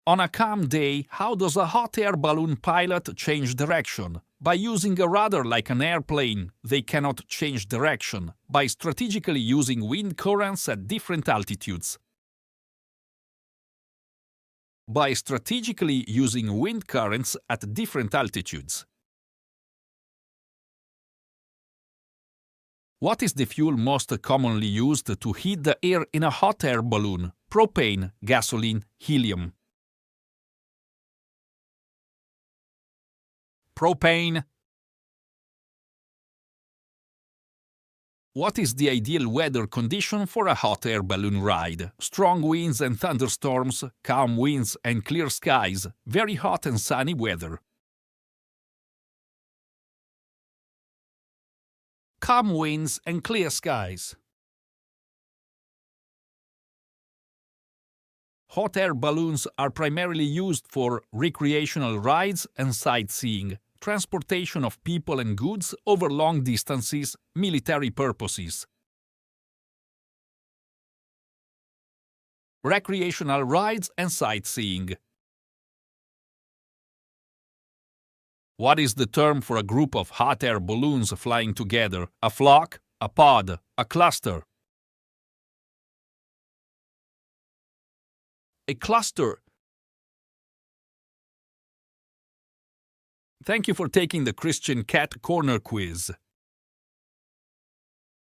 On a calm day, how does a hot air balloon pilot change direction? By using a rudder like an airplane, they cannot change direction. By strategically using wind currents at different altitudes. By strategically using wind currents at different altitudes. What is the fuel most commonly used to heat the air in a hot air balloon? Propane, gasoline, helium. Propane. What is the ideal weather condition for a hot air balloon ride? Strong winds and thunderstorms, calm winds and clear skies, very hot and sunny weather. Calm winds and clear skies. Hot air balloons are primarily used for recreational rides and sightseeing, transportation of people and goods over long distances, military purposes. Recreational rides and sightseeing. What is the term for a group of hot air balloons flying together? A flock, a pod, a cluster. A cluster. Thank you for taking the Christian Cat Corner quiz.